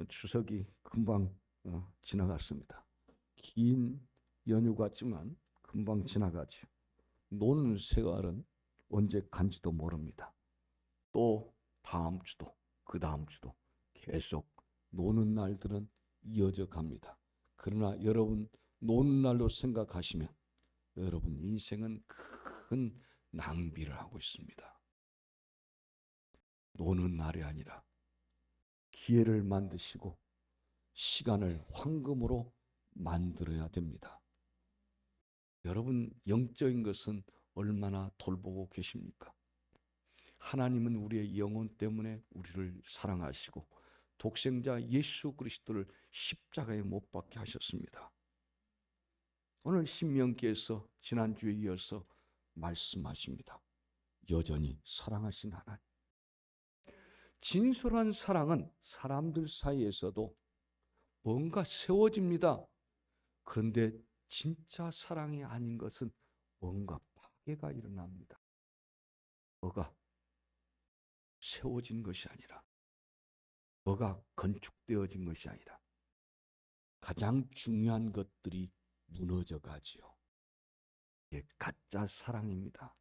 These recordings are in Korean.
추석이 금방 지나갔습니다. 긴 연휴 같지만 금방 지나가죠. 노는 세월은 언제 간지도 모릅니다. 또 다음 주도 그 다음 주도 계속 노는 날들은 이어져 갑니다. 그러나 여러분 노는 날로 생각하시면 여러분 인생은 큰 낭비를 하고 있습니다. 노는 날이 아니라 기회를 만드시고 시간을 황금으로 만들어야 됩니다. 여러분 영적인 것은 얼마나 돌보고 계십니까? 하나님은 우리의 영혼 때문에 우리를 사랑하시고 독생자 예수 그리스도를 십자가에 못 박게 하셨습니다. 오늘 신명기에서 지난주에 이어서 말씀하십니다. 여전히 사랑하신 하나님. 진솔한 사랑은 사람들 사이에서도 뭔가 세워집니다. 그런데 진짜 사랑이 아닌 것은 뭔가 파괴가 일어납니다. 뭐가 세워진 것이 아니라 뭐가 건축되어진 것이 아니라 가장 중요한 것들이 무너져 가지요. 이게 가짜 사랑입니다.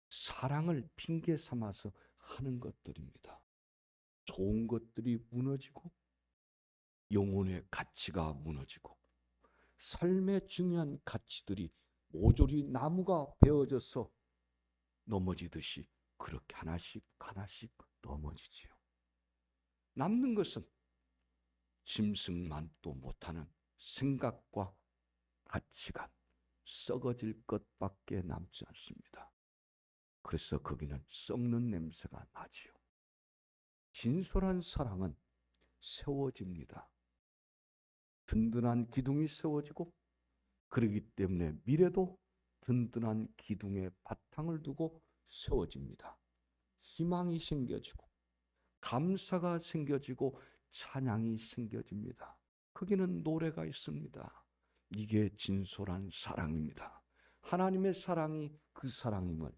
사랑을 핑계 삼아서 하는 것들입니다. 좋은 것들이 무너지고 영혼의 가치가 무너지고 삶의 중요한 가치들이 모조리 나무가 베어져서 넘어지듯이 그렇게 하나씩 하나씩 넘어지지요. 남는 것은 짐승만도 못하는 생각과 가치관, 썩어질 것밖에 남지 않습니다. 그래서 거기는 썩는 냄새가 나지요. 진솔한 사랑은 세워집니다. 든든한 기둥이 세워지고 그러기 때문에 미래도 든든한 기둥에 바탕을 두고 세워집니다. 희망이 생겨지고 감사가 생겨지고 찬양이 생겨집니다. 거기는 노래가 있습니다. 이게 진솔한 사랑입니다. 하나님의 사랑이 그 사랑임을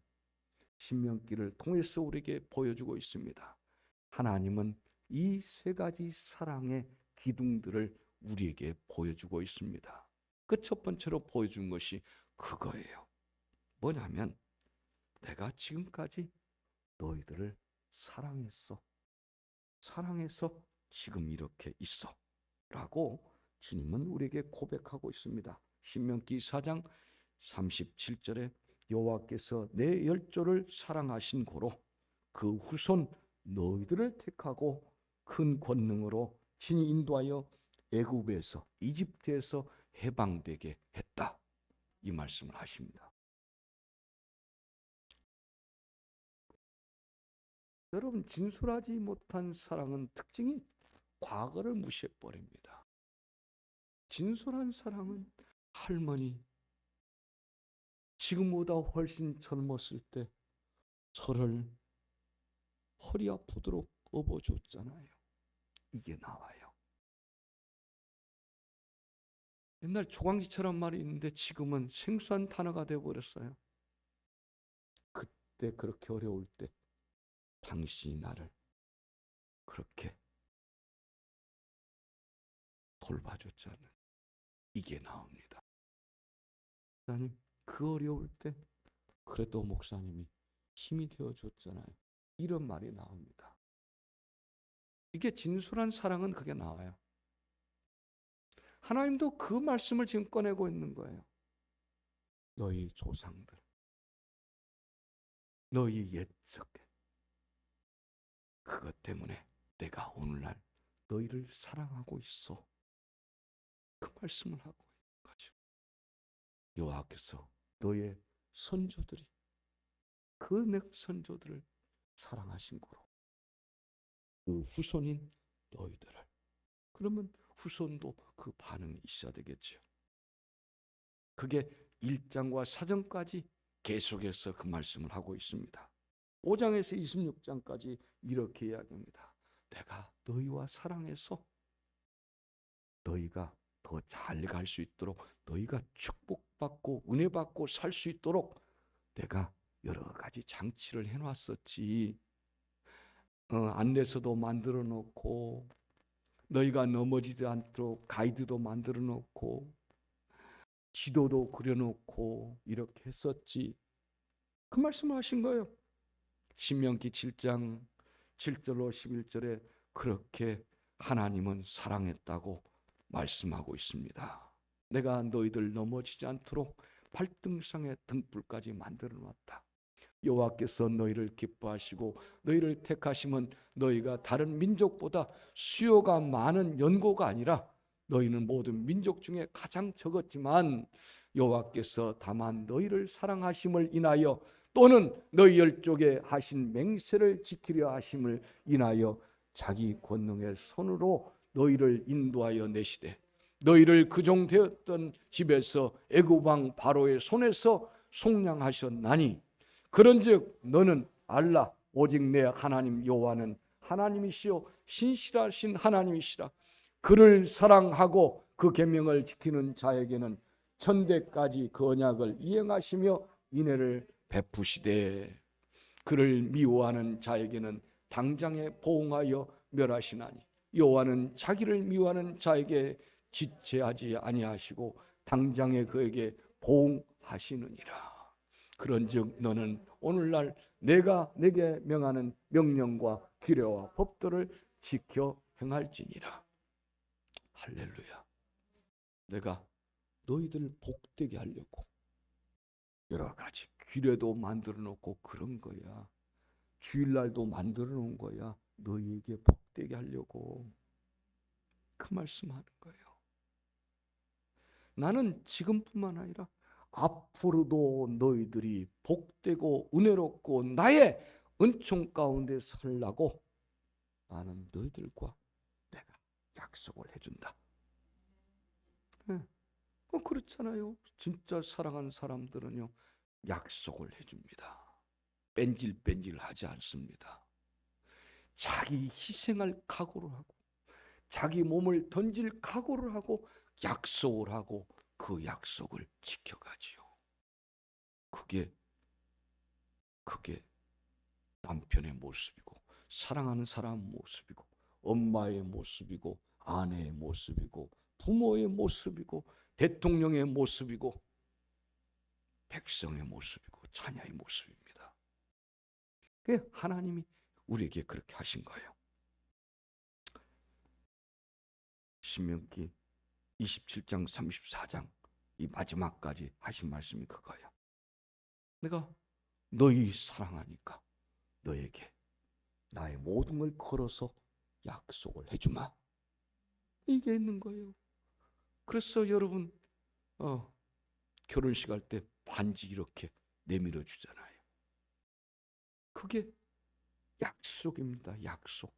신명기를 통해서 우리에게 보여주고 있습니다. 하나님은 이 세 가지 사랑의 기둥들을 우리에게 보여주고 있습니다. 그 첫 번째로 보여준 것이 그거예요. 뭐냐면 내가 지금까지 너희들을 사랑했어. 사랑해서 지금 이렇게 있어. 라고 주님은 우리에게 고백하고 있습니다. 신명기 4장 37절에 여호와께서 내 열조를 사랑하신 고로 그 후손 너희들을 택하고 큰 권능으로 친히 인도하여 애굽에서 이집트에서 해방되게 했다. 이 말씀을 하십니다. 여러분 진솔하지 못한 사랑은 특징이 과거를 무시해버립니다. 진솔한 사랑은 할머니 지금보다 훨씬 젊었을 때 저를 허리 아프도록 업어줬잖아요. 이게 나와요. 옛날 조광지처럼 말이 있는데 지금은 생소한 단어가 되어버렸어요. 그때 그렇게 어려울 때 당신이 나를 그렇게 돌봐줬잖아요. 이게 나옵니다. 목사님 그 어려울 때 그래도 목사님이 힘이 되어줬잖아요. 이런 말이 나옵니다. 이게 진솔한 사랑은 그게 나와요. 하나님도 그 말씀을 지금 꺼내고 있는 거예요. 너희 조상들, 너희 옛적에 그것 때문에 내가 오늘날 너희를 사랑하고 있어. 그 말씀을 하고 있는 거죠. 여호와께서 너의 선조들이 그 내 선조들을 사랑하신 거로 그 후손인 너희들을 그러면 후손도 그 반응이 있어야 되겠죠. 그게 1장과 4장까지 계속해서 그 말씀을 하고 있습니다. 5장에서 26장까지 이렇게 이야기합니다. 내가 너희와 사랑해서 너희가 더 잘 갈 수 있도록 너희가 축복받고 은혜받고 살 수 있도록 내가 여러 가지 장치를 해놨었지. 안내서도 만들어 놓고 너희가 넘어지지 않도록 가이드도 만들어 놓고 지도도 그려놓고 이렇게 했었지. 그 말씀을 하신 거예요. 신명기 7장 7절로 11절에 그렇게 하나님은 사랑했다고 말씀하고 있습니다. 내가 너희들 넘어지지 않도록 발등상에 등불까지 만들어 놨다. 여호와께서 너희를 기뻐하시고 너희를 택하심은 너희가 다른 민족보다 수요가 많은 연고가 아니라 너희는 모든 민족 중에 가장 적었지만 여호와께서 다만 너희를 사랑하심을 인하여 또는 너희 열족에 하신 맹세를 지키려 하심을 인하여 자기 권능의 손으로 너희를 인도하여 내시되 너희를 그종되었던 집에서 애굽 왕 바로의 손에서 속량하셨나니 그런즉 너는 알라 오직 내 하나님 여호와는 하나님이시요 신실하신 하나님이시라. 그를 사랑하고 그 계명을 지키는 자에게는 천대까지 그 언약을 이행하시며 인애를 베푸시되 그를 미워하는 자에게는 당장에 보응하여 멸하시나니 여호와는 자기를 미워하는 자에게 지체하지 아니하시고 당장에 그에게 보응하시느니라. 그런즉 너는 오늘날 내가 내게 명하는 명령과 규례와 법도를 지켜 행할지니라. 할렐루야. 내가 너희들 복되게 하려고 여러 가지 규례도 만들어 놓고 그런 거야. 주일날도 만들어 놓은 거야. 너희에게 복되게 하려고. 그 말씀하는 거예요. 나는 지금뿐만 아니라 앞으로도 너희들이 복되고 은혜롭고 나의 은총 가운데 살라고 나는 너희들과 내가 약속을 해준다. 그렇잖아요. 진짜 사랑하는 사람들은요 약속을 해줍니다. 뺀질뺀질하지 않습니다. 자기 희생할 각오를 하고 자기 몸을 던질 각오를 하고 약속을 하고 그 약속을 지켜가지요. 그게 남편의 모습이고 사랑하는 사람 모습이고 엄마의 모습이고 아내의 모습이고 부모의 모습이고 대통령의 모습이고 백성의 모습이고 자녀의 모습입니다. 그게 하나님이 우리에게 그렇게 하신 거예요. 신명기 27장 34장 이 마지막까지 하신 말씀이 그거예요. 내가 너희 사랑하니까 너에게 나의 모든 걸 걸어서 약속을 해주마. 이게 있는 거예요. 그래서 여러분 결혼식 할 때 반지 이렇게 내밀어 주잖아요. 그게 약속입니다. 약속.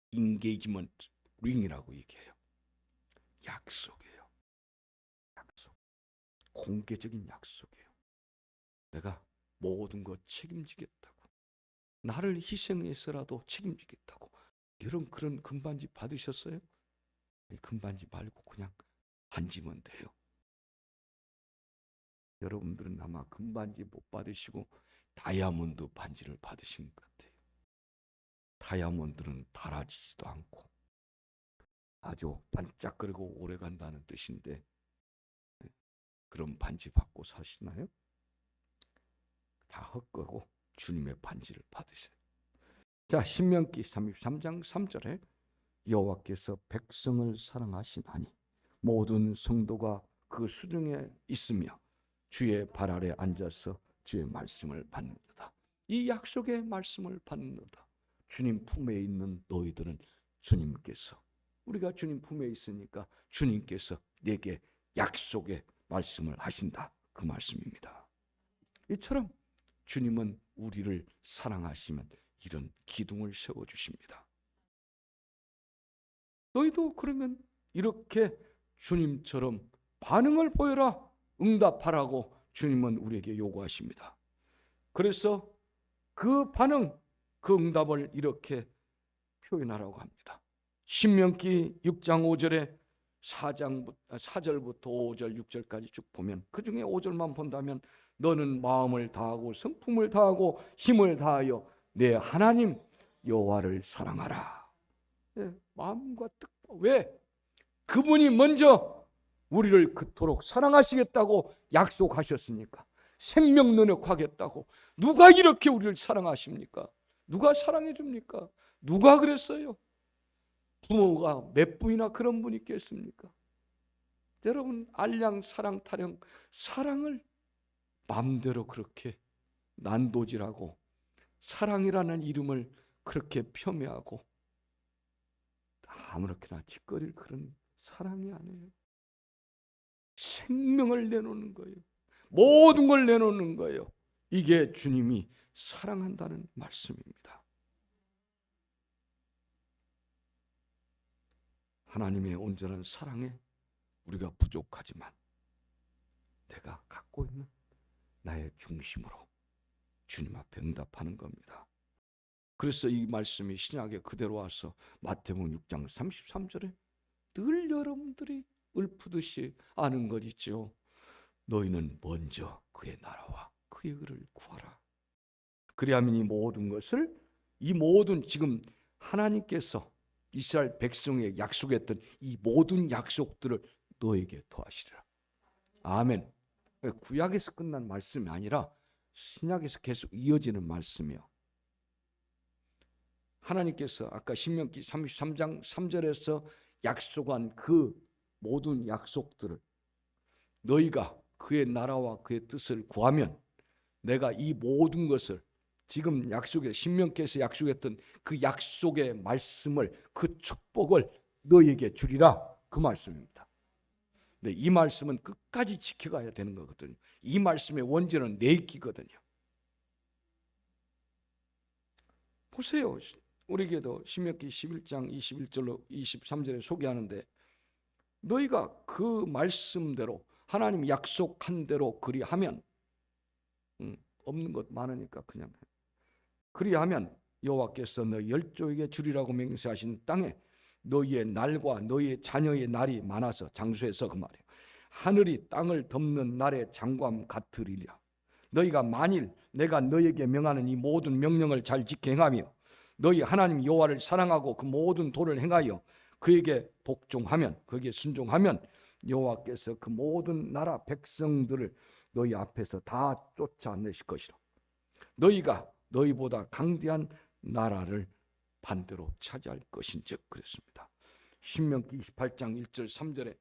인게이지먼트 링이라고 얘기해요. 약속이에요. 약속. 공개적인 약속이에요. 내가 모든 것 책임지겠다고. 나를 희생해서라도 책임지겠다고. 여러분 그런 금반지 받으셨어요? 금반지 말고 그냥 반지면 돼요. 여러분들은 아마 금반지 못 받으시고 다이아몬드 반지를 받으신 것 같아요. 다이아몬드는 닳아지지도 않고 아주 반짝거리고 오래간다는 뜻인데 그런 반지 받고 사시나요? 다 헛거고 주님의 반지를 받으세요. 자, 신명기 33장 3절에 여호와께서 백성을 사랑하시나니 모든 성도가 그 수중에 있으며 주의 발 아래 앉아서 주의 말씀을 받는다. 이 약속의 말씀을 받는다. 주님 품에 있는 너희들은 주님께서 우리가 주님 품에 있으니까 주님께서 내게 약속의 말씀을 하신다. 그 말씀입니다. 이처럼 주님은 우리를 사랑하시면 이런 기둥을 세워주십니다. 너희도 그러면 이렇게 주님처럼 반응을 보여라, 응답하라고 주님은 우리에게 요구하십니다. 그래서 그 반응, 그 응답을 이렇게 표현하라고 합니다. 신명기 6장 5절에 4절부터 5절, 6절까지 쭉 보면 그 중에 5절만 본다면 너는 마음을 다하고 성품을 다하고 힘을 다하여 내 하나님 여호와를 사랑하라. 마음과 뜻과. 왜? 그분이 먼저 우리를 그토록 사랑하시겠다고 약속하셨으니까. 생명 능력하겠다고. 누가 이렇게 우리를 사랑하십니까? 누가 사랑해 줍니까? 누가 그랬어요? 부모가 몇 분이나 그런 분이 있겠습니까? 여러분, 알량 사랑 타령, 사랑을 마음대로 그렇게 난도질하고 사랑이라는 이름을 그렇게 폄훼하고 아무렇게나 짓거릴 그런 사랑이 아니에요. 생명을 내놓는 거예요. 모든 걸 내놓는 거예요. 이게 주님이 사랑한다는 말씀입니다. 하나님의 온전한 사랑에 우리가 부족하지만 내가 갖고 있는 나의 중심으로 주님 앞에 응답하는 겁니다. 그래서 이 말씀이 신약에 그대로 와서 마태복음 6장 33절에 늘 여러분들이 읊듯이 아는 것 있죠. 너희는 먼저 그의 나라와 그의 의를 구하라. 그리하면 이 모든 것을, 이 모든 지금 하나님께서 이스라엘 백성에게 약속했던 이 모든 약속들을 너에게 더하시리라. 아멘. 구약에서 끝난 말씀이 아니라 신약에서 계속 이어지는 말씀이요. 하나님께서 아까 신명기 33장 3절에서 약속한 그 모든 약속들을 너희가 그의 나라와 그의 뜻을 구하면 내가 이 모든 것을 지금 약속에 신명기에서 약속했던 그 약속의 말씀을, 그 축복을 너희에게 주리라, 그 말씀입니다. 근데 이 말씀은 끝까지 지켜가야 되는 거거든요. 이 말씀의 원죄는 내 있기거든요. 보세요. 우리에게도 신명기 11장 21절로 23절에 소개하는데 너희가 그 말씀대로 하나님 약속한 대로 그리하면 없는 것 많으니까 그냥 해. 그리하면 여호와께서 너희 열조에게 주리라고 맹세하신 땅에 너희의 날과 너희의 자녀의 날이 많아서 장수해서 그 말이에요. 하늘이 땅을 덮는 날의 장관 같으리라. 너희가 만일 내가 너희에게 명하는 이 모든 명령을 잘 지켜 행하며 너희 하나님 여호와를 사랑하고 그 모든 도를 행하여 그에게 복종하면, 그에게 순종하면 여호와께서 그 모든 나라 백성들을 너희 앞에서 다 쫓아내실 것이라. 너희가 너희보다 강대한 나라를 반대로 차지할 것인즉 그랬습니다. 신명기 28장 1절 3절에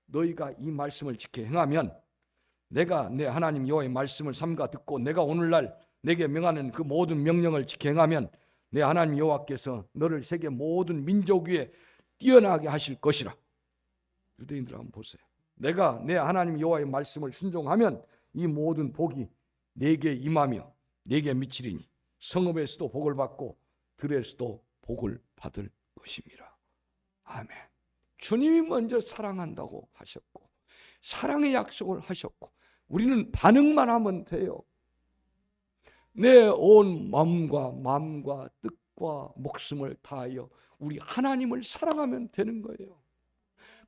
너희가 이 말씀을 지켜 행하면 내가 내 하나님 여호와의 말씀을 삼가 듣고 내가 오늘날 내게 명하는 그 모든 명령을 지켜 행하면 내 하나님 여호와께서 너를 세계 모든 민족 위에 뛰어나게 하실 것이라. 유대인들 한번 보세요. 내가 내 하나님 여호와의 말씀을 순종하면 이 모든 복이 내게 임하며 내게 미치리니 성읍에서도 복을 받고 들에서도 복을 받을 것임이라. 아멘. 주님이 먼저 사랑한다고 하셨고 사랑의 약속을 하셨고 우리는 반응만 하면 돼요. 내 온 마음과 뜻과 목숨을 다하여 우리 하나님을 사랑하면 되는 거예요.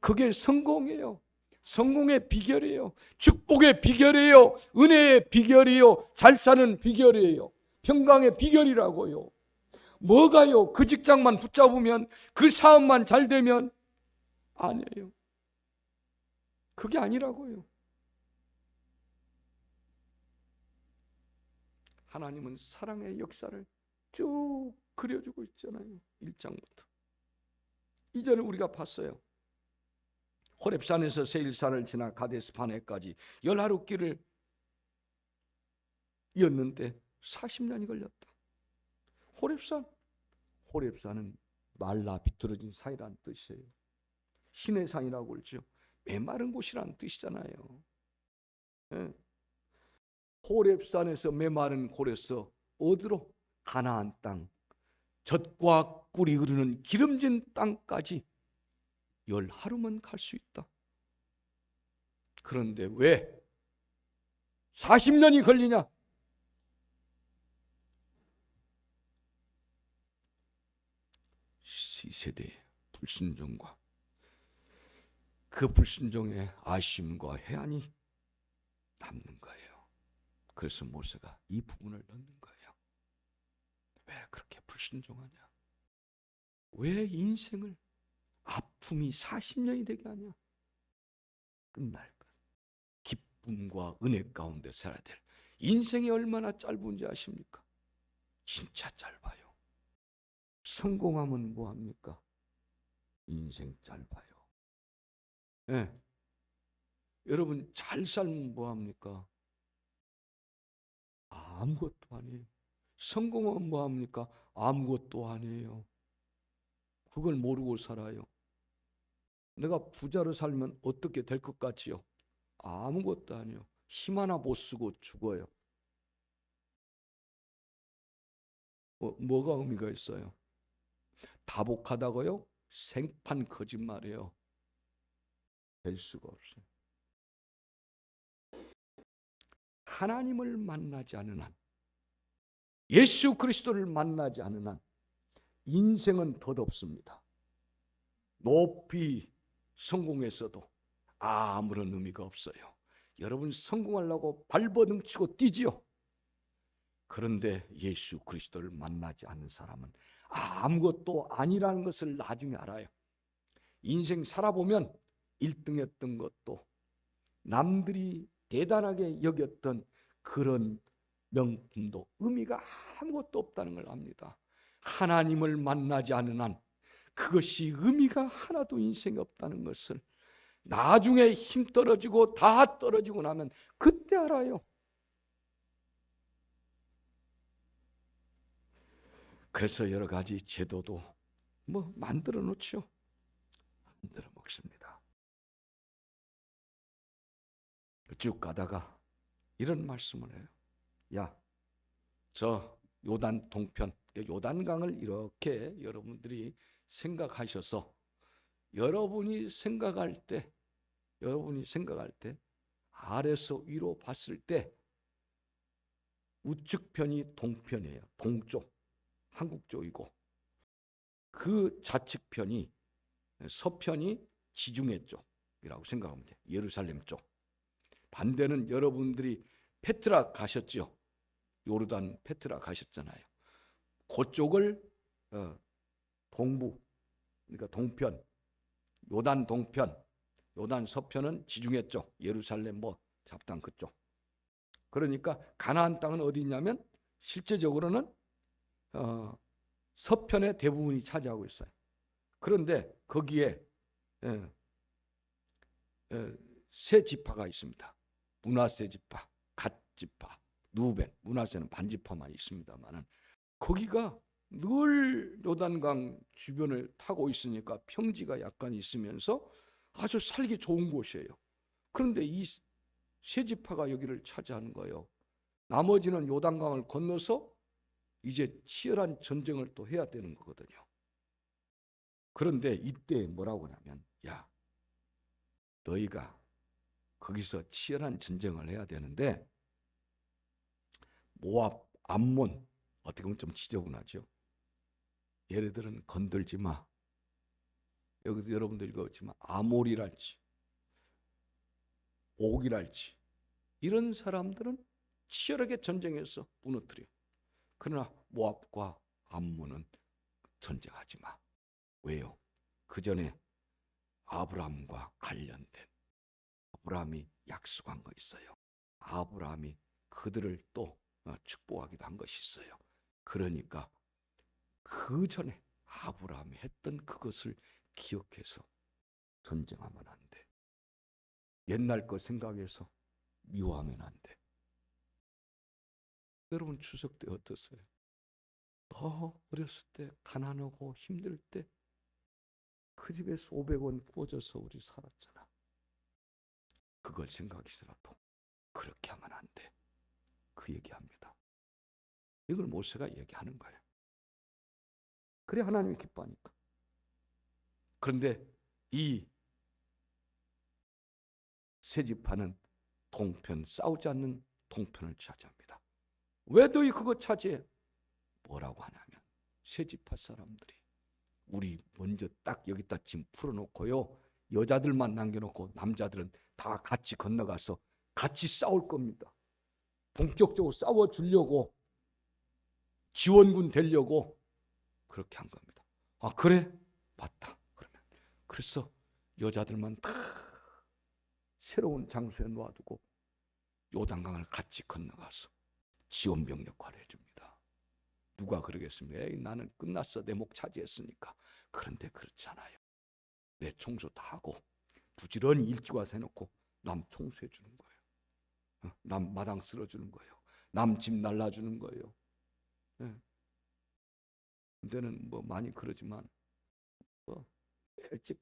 그게 성공이에요. 성공의 비결이에요. 축복의 비결이에요. 은혜의 비결이에요. 잘 사는 비결이에요. 평강의 비결이라고요. 뭐가요? 그 직장만 붙잡으면, 그 사업만 잘 되면 아니에요. 그게 아니라고요. 하나님은 사랑의 역사를 쭉 그려주고 있잖아요. 1장부터 2절을 우리가 봤어요. 호렙산에서 세일산을 지나 가데스 바네까지 10하루 길을 이었는데 40년이 걸렸다. 호렙산은 말라 비틀어진 산이라는 뜻이에요. 신의 산이라고 그러죠. 메마른 곳이라는 뜻이잖아요. 네. 호렙산에서 메마른 곳에서 어디로? 가나안 땅, 젖과 꿀이 흐르는 기름진 땅까지 10하루면 갈 수 있다. 그런데 왜 40년이 걸리냐? 시세대의 불순종과 그 불순종의 아쉬움과 해안이 남는 거예요. 그래서 모세가 이 부분을 넣는 거예요. 왜 그렇게 불순종하냐? 왜 인생을 아픔이 40년이 되게 하냐? 끝날 것. 기쁨과 은혜 가운데 살아야 될 인생이 얼마나 짧은지 아십니까? 진짜 짧아요. 성공하면 뭐합니까? 인생 짧아요. 네. 여러분 잘 살면 뭐합니까? 아무것도 아니에요. 성공하면 뭐합니까? 아무것도 아니에요. 그걸 모르고 살아요. 내가 부자로 살면 어떻게 될 것 같지요? 아무것도 아니에요. 힘 하나 못 쓰고 죽어요. 뭐가 의미가 있어요? 다복하다고요? 생판 거짓말이에요. 될 수가 없어요. 하나님을 만나지 않은 한, 예수 그리스도를 만나지 않은 한 인생은 덧없습니다. 높이 성공했어도 아무런 의미가 없어요. 여러분 성공하려고 발버둥 치고 뛰지요. 그런데 예수 그리스도를 만나지 않는 사람은 아무것도 아니라는 것을 나중에 알아요. 인생 살아보면 1등했던 것도 남들이 대단하게 여겼던 그런 명품도 의미가 아무것도 없다는 걸 압니다. 하나님을 만나지 않은 한 그것이 의미가 하나도 인생에 없다는 것을 나중에 힘 떨어지고 다 떨어지고 나면 그때 알아요. 그래서 여러 가지 제도도 만들어 놓죠. 만들어 먹습니다. 쭉 가다가 이런 말씀을 해요. 야, 저 요단 동편, 요단강을 이렇게 여러분들이 생각하셔서 여러분이 생각할 때 아래서 위로 봤을 때 우측편이 동편이에요. 동쪽, 한국 쪽이고 그 좌측편이 서편이 지중해 쪽이라고 생각하면 돼요. 예루살렘 쪽. 반대는 여러분들이 페트라 가셨죠. 요르단 페트라 가셨잖아요. 그쪽을 동부, 그러니까 동편, 요단 동편, 요단 서편은 지중해 쪽, 예루살렘 잡당 그쪽. 그러니까 가나안 땅은 어디 있냐면 실제적으로는 서편의 대부분이 차지하고 있어요. 그런데 거기에 세 지파가 있습니다. 므낫세 지파, 갓 지파, 누벤. 므낫세는 반지파만 있습니다만은 거기가 늘 요단강 주변을 타고 있으니까 평지가 약간 있으면서 아주 살기 좋은 곳이에요. 그런데 이 세 지파가 여기를 차지하는 거예요. 나머지는 요단강을 건너서 이제 치열한 전쟁을 또 해야 되는 거거든요. 그런데 이때 뭐라고 하냐면, 야, 너희가 거기서 치열한 전쟁을 해야 되는데 모압, 암몬, 어떻게 보면 좀 지저분하죠. 얘네들은 건들지 마. 여기도 여러분들 읽었지만 아몰이랄지 옥이랄지 이런 사람들은 치열하게 전쟁해서 무너뜨려. 그러나 모압과 암몬은 전쟁하지 마. 왜요? 그 전에 아브라함과 관련된 아브라함이 약속한 거 있어요. 아브라함이 그들을 또 축복하기도 한 것이 있어요. 그러니까 그 전에 아브라함이 했던 그것을 기억해서 전쟁하면 안 돼. 옛날 거 생각해서 미워하면 안 돼. 여러분 추석 때 어떠세요? 더 어렸을 때 가난하고 힘들 때 그 집에서 500원 구워줘서 우리 살았잖아. 그걸 생각해서라도 그렇게 하면 안 돼. 그 얘기합니다. 이걸 모세가 얘기하는 거예요. 그래 하나님이 기뻐하니까. 그런데 이 세 지파는 동편, 싸우지 않는 동편을 차지합니다. 왜 너희 그거 차지해? 뭐라고 하냐면 세 지파 사람들이 우리 먼저 딱 여기다 짐 풀어놓고요. 여자들만 남겨놓고 남자들은 다 같이 건너가서 같이 싸울 겁니다. 본격적으로 싸워주려고 지원군 되려고 그렇게 한 겁니다. 아 그래? 맞다. 그러면 그래서 여자들만 다 새로운 장소에 놓아두고 요단강을 같이 건너가서 지원병 역할을 해줍니다. 누가 그러겠습니까? 에이, 나는 끝났어. 내 목 차지했으니까. 그런데 그렇잖아요. 내 청소 다 하고 부지런히 일찍와서 해놓고 남 청소해 주는 거예요. 남 마당 쓸어주는 거예요. 남 집 날라주는 거예요. 네. 군대는 뭐 많이 그러지만 뭐 일찍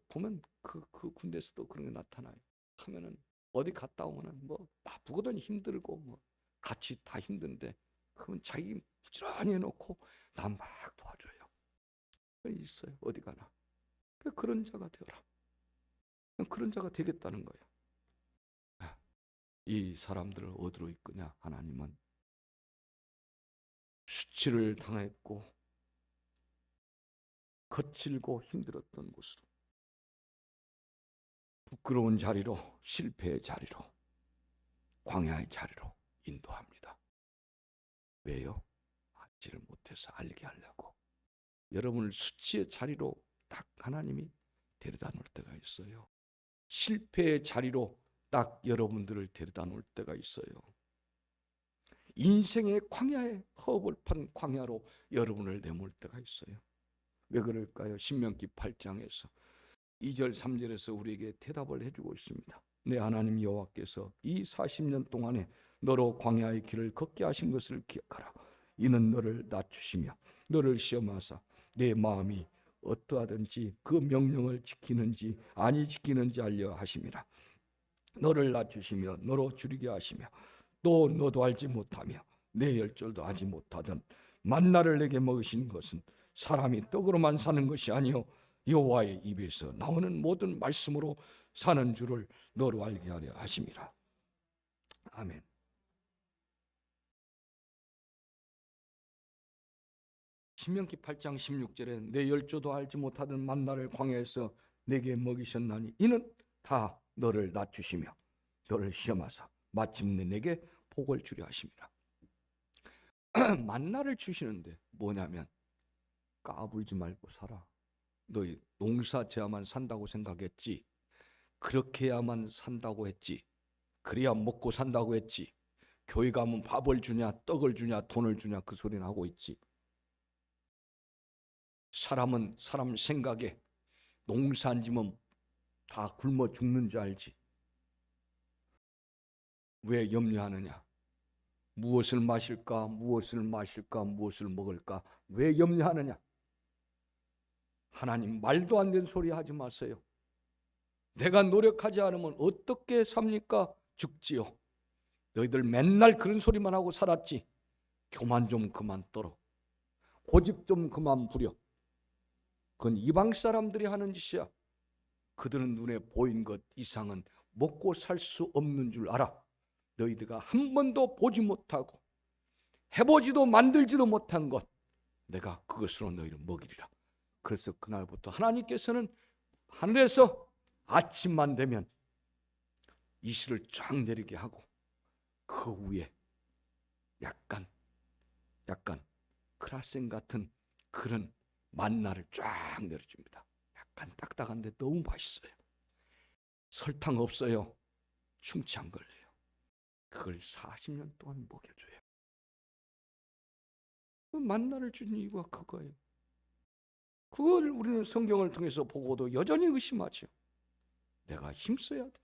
보면 그 군대에서도 그런 게 나타나요. 하면은 어디 갔다 오면은 뭐 바쁘거든 힘들고 뭐 같이 다 힘든데 그러면 자기 부지런히 해놓고 남 막 도와줘요. 있어요 어디 가나. 그런 자가 되어라. 그런 자가 되겠다는 거예요. 이 사람들을 어디로 이끄냐? 하나님은 수치를 당했고 거칠고 힘들었던 곳으로, 부끄러운 자리로, 실패의 자리로, 광야의 자리로 인도합니다. 왜요? 알지를 못해서 알게 하려고. 여러분을 수치의 자리로 딱 하나님이 데려다 놓을 때가 있어요. 실패의 자리로 딱 여러분들을 데려다 놓을 때가 있어요. 인생의 광야에, 허벌판 광야로 여러분을 내몰 때가 있어요. 왜 그럴까요? 신명기 8장에서 2절 3절에서 우리에게 대답을 해주고 있습니다. 내 하나님 여호와께서 이 40년 동안에 너로 광야의 길을 걷게 하신 것을 기억하라. 이는 너를 낮추시며 너를 시험하사 내 마음이 어떠하든지 그 명령을 지키는지 아니 지키는지 알려 하심이라. 너를 낮추시며 너로 줄이게 하시며 또 너도 알지 못하며 내 열절도 알지 못하던 만나를 내게 먹으신 것은 사람이 떡으로만 사는 것이 아니요 여호와의 입에서 나오는 모든 말씀으로 사는 줄을 너로 알게 하려 하심이라. 아멘. 신명기 8장 16절에 내 열조도 알지 못하던 만나를 광야에서 내게 먹이셨나니 이는 다 너를 낮추시며 너를 시험하사 마침내 내게 복을 주려 하심이라. 만나를 주시는데 뭐냐면 까불지 말고 살아. 너희 농사 지어야만 산다고 생각했지. 그렇게 해야만 산다고 했지. 그래야 먹고 산다고 했지. 교회 가면 밥을 주냐 떡을 주냐 돈을 주냐 그 소리는 하고 있지. 사람은 사람 생각에 농사 안 지면 다 굶어 죽는 줄 알지. 왜 염려하느냐? 무엇을 마실까? 무엇을 마실까? 무엇을 먹을까? 왜 염려하느냐? 하나님 말도 안 되는 소리 하지 마세요. 내가 노력하지 않으면 어떻게 삽니까? 죽지요. 너희들 맨날 그런 소리만 하고 살았지. 교만 좀 그만 떨어. 고집 좀 그만 부려. 그건 이방 사람들이 하는 짓이야. 그들은 눈에 보인 것 이상은 먹고 살 수 없는 줄 알아. 너희들가 한 번도 보지 못하고 해보지도 만들지도 못한 것, 내가 그것으로 너희를 먹이리라. 그래서 그날부터 하나님께서는 하늘에서 아침만 되면 이슬을 쫙 내리게 하고 그 위에 약간 크라센 같은 그런 만나를 쫙 내려줍니다. 약간 딱딱한데 너무 맛있어요. 설탕 없어요. 충치 안 걸려요. 그걸 40년 동안 먹여줘요. 만나를 준 이유가 그거예요. 그걸 우리는 성경을 통해서 보고도 여전히 의심하죠. 내가 힘써야 돼.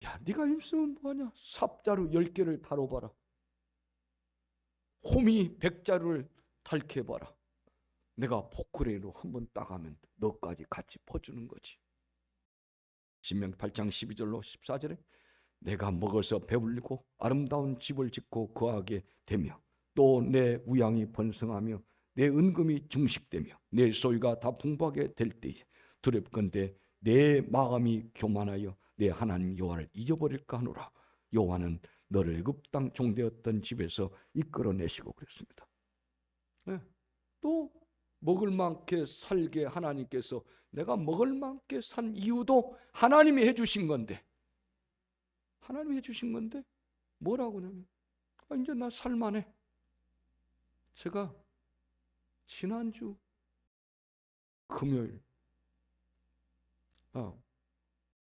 야, 네가 힘쓰면 뭐하냐? 삽자루 10개를 다뤄봐라. 호미 100자루를 닳게봐라. 내가 포크레인으로 한번 따가면 너까지 같이 퍼주는 거지. 신명기 8장 12절로 14절에 내가 먹어서 배불리고 아름다운 집을 짓고 거하게 되며 또 내 우양이 번성하며 내 은금이 증식되며 내 소유가 다 풍부하게 될 때에 두렵건대 내 마음이 교만하여 내 하나님 여호와를 잊어버릴까 하노라. 여호와는 너를 애굽 땅 종되었던 집에서 이끌어내시고 그랬습니다. 네. 또 먹을 만큼 살게 하나님께서 내가 먹을 만큼 산 이유도 하나님이 해주신 건데, 하나님이 해주신 건데 뭐라고 하냐면 이제 나 살만해. 지난주 금요일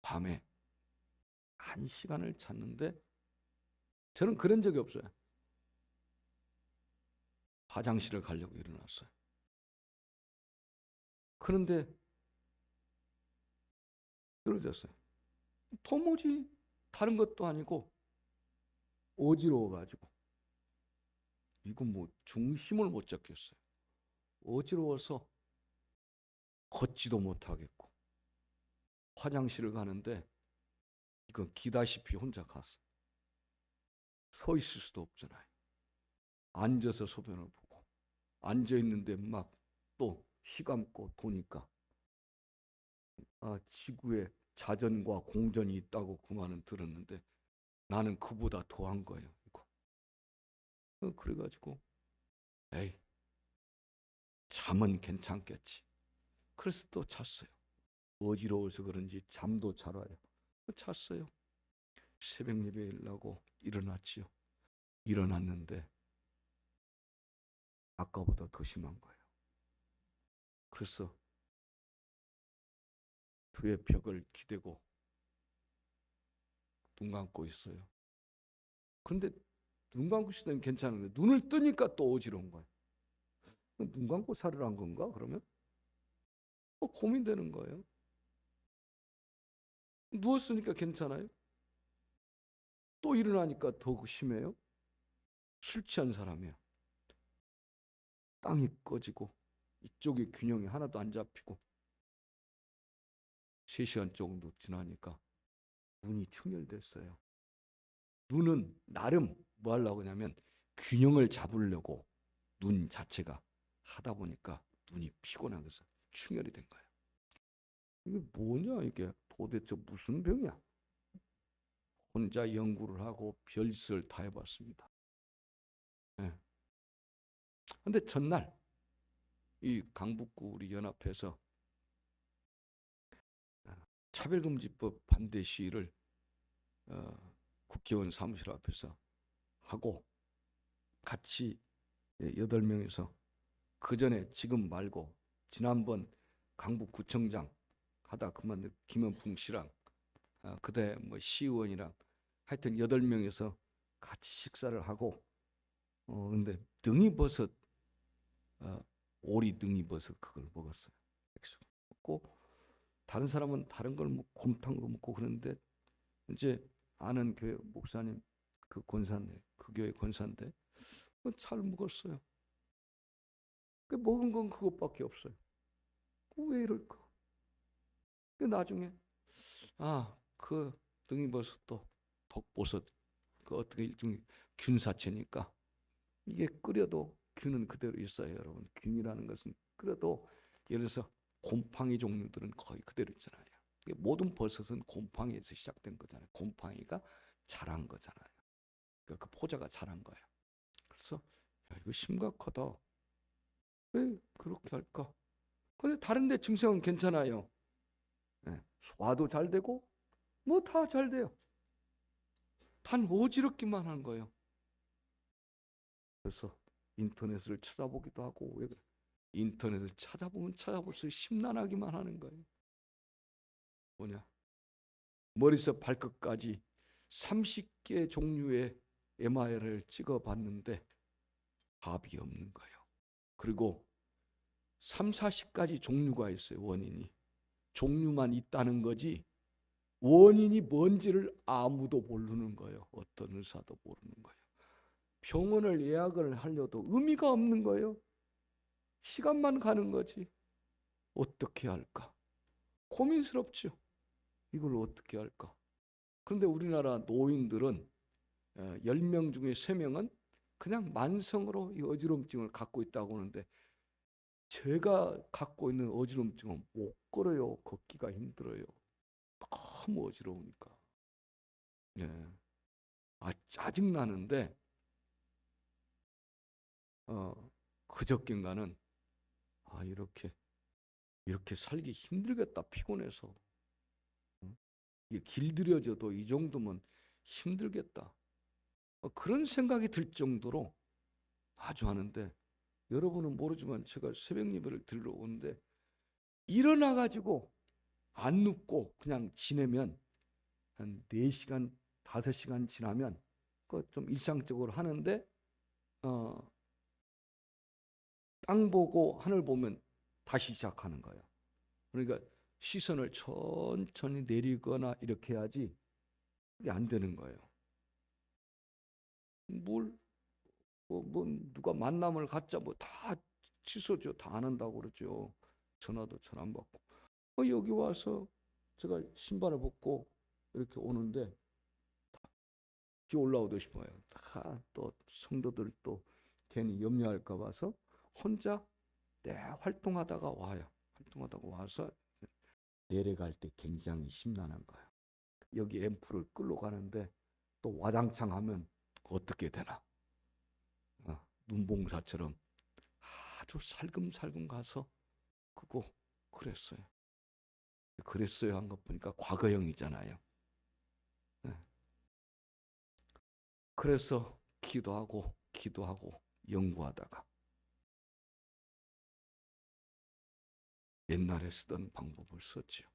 밤에 1시간을 잤는데 저는 그런 적이 없어요. 화장실을 가려고 일어났어요. 그런데 쓰러졌어요. 도무지 다른 것도 아니고 어지러워가지고 이건 뭐 중심을 못 잡겠어요. 어지러워서 걷지도 못하겠고 화장실을 가는데 이건 기다시피 혼자 갔어요. 서 있을 수도 없잖아요. 앉아서 소변을 보고 앉아있는데 막 또 시감고 도니까 지구에 자전과 공전이 있다고 그 말은 들었는데 나는 그보다 더한 거예요. 이거. 그래가지고 에이 잠은 괜찮겠지. 그래서 또 잤어요. 어지러워서 그런지 잠도 잘 와요. 잤어요. 새벽 예배하려고 일어났지요. 일어났는데 아까보다 더 심한 거예요. 그래서 두의 벽을 기대고 눈 감고 있어요. 그런데 눈 감고 있을 때는 괜찮은데 눈을 뜨니까 또 어지러운 거예요. 눈 감고 살으란 건가 그러면? 고민되는 거예요. 누웠으니까 괜찮아요. 또 일어나니까 더 심해요. 술 취한 사람이에요. 땅이 꺼지고 이쪽의 균형이 하나도 안 잡히고 3시간 정도 지나니까 눈이 충혈됐어요. 눈은 나름 뭐 하려고 하냐면 균형을 잡으려고 눈 자체가 하다 보니까 눈이 피곤한 것은 충혈이 된 거예요. 이게 뭐냐 이게 도대체 무슨 병이야? 혼자 연구를 하고 별짓을 다 해봤습니다. 그런데 전날 이 강북구 우리 연합회에서 차별금지법 반대 시위를 국회의원 사무실 앞에서 하고 같이 8명이서 그 전에 지금 말고 지난번 강북구청장 하다 그만 김현풍 씨랑 그때 뭐 시의원이랑 하여튼 8명이서 같이 식사를 하고 근데 능이버섯 오리 능이버섯 그걸 먹었어요. 백숙 먹고 다른 사람은 다른 걸 뭐 곰탕도 먹고 그러는데 이제 아는 교회 목사님 그 권사인데 그 교회 권사인데 잘 먹었어요. 먹은 건 그것밖에 없어요. 왜 이럴까? 나중에 그 등이버섯도 덕버섯 그 어떻게 일종의 균사체니까 이게 끓여도 균은 그대로 있어요, 여러분. 균이라는 것은 끓여도 예를 들어서 곰팡이 종류들은 거의 그대로 있잖아요. 모든 버섯은 곰팡이에서 시작된 거잖아요. 곰팡이가 자란 거잖아요. 그러니까 그 포자가 자란 거예요. 그래서 이거 심각하다. 왜 그렇게 할까? 근데 다른 데 증상은 괜찮아요. 소화도 잘 되고 뭐 다 잘 돼요. 단 어지럽기만 한 거예요. 그래서 인터넷을 찾아보기도 하고 왜 그래? 인터넷을 찾아보면 찾아볼수록 심란하기만 하는 거예요. 뭐냐? 머리에서 발끝까지 30개 종류의 MRI를 찍어봤는데 답이 없는 거예요. 그리고 3, 40가지 종류가 있어요. 원인이. 종류만 있다는 거지 원인이 뭔지를 아무도 모르는 거예요. 어떤 의사도 모르는 거예요. 병원을 예약을 하려도 의미가 없는 거예요. 시간만 가는 거지. 어떻게 할까? 고민스럽죠. 이걸 어떻게 할까? 그런데 우리나라 노인들은 10명 중에 3명은 그냥 만성으로 이 어지럼증을 갖고 있다고 하는데 제가 갖고 있는 어지럼증은 못 걸어요. 걷기가 힘들어요. 너무 어지러우니까. 짜증나는데 그저께인가는 이렇게 살기 힘들겠다. 피곤해서. 이게 길들여져도 이 정도면 힘들겠다. 그런 생각이 들 정도로 아주 하는데 여러분은 모르지만 제가 새벽 예배를 드리러 오는데 일어나 가지고 안 눕고 그냥 지내면 한 4시간, 5시간 지나면 그 좀 일상적으로 하는데 땅 보고 하늘 보면 다시 시작하는 거예요. 그러니까 시선을 천천히 내리거나 이렇게 해야지 그게 안 되는 거예요. 뭐 누가 만남을 갖자 뭐 다 취소죠. 다 안 한다고 그러죠. 전화도 잘 안 받고. 여기 와서 제가 신발을 벗고 이렇게 오는데 비 올라오듯 싶어요. 다 또 성도들 또 괜히 염려할까 봐서 혼자 활동하다가 와요. 활동하다가 와서 내려갈 때 굉장히 심란한 거예요. 여기 앰프를 끌러 가는데 또 와장창 하면 어떻게 되나. 눈봉사처럼 아주 살금살금 가서 그랬어요. 그랬어요 한 것 보니까 과거형이잖아요. 그래서 기도하고 연구하다가 옛날에 쓰던 방법을 썼죠.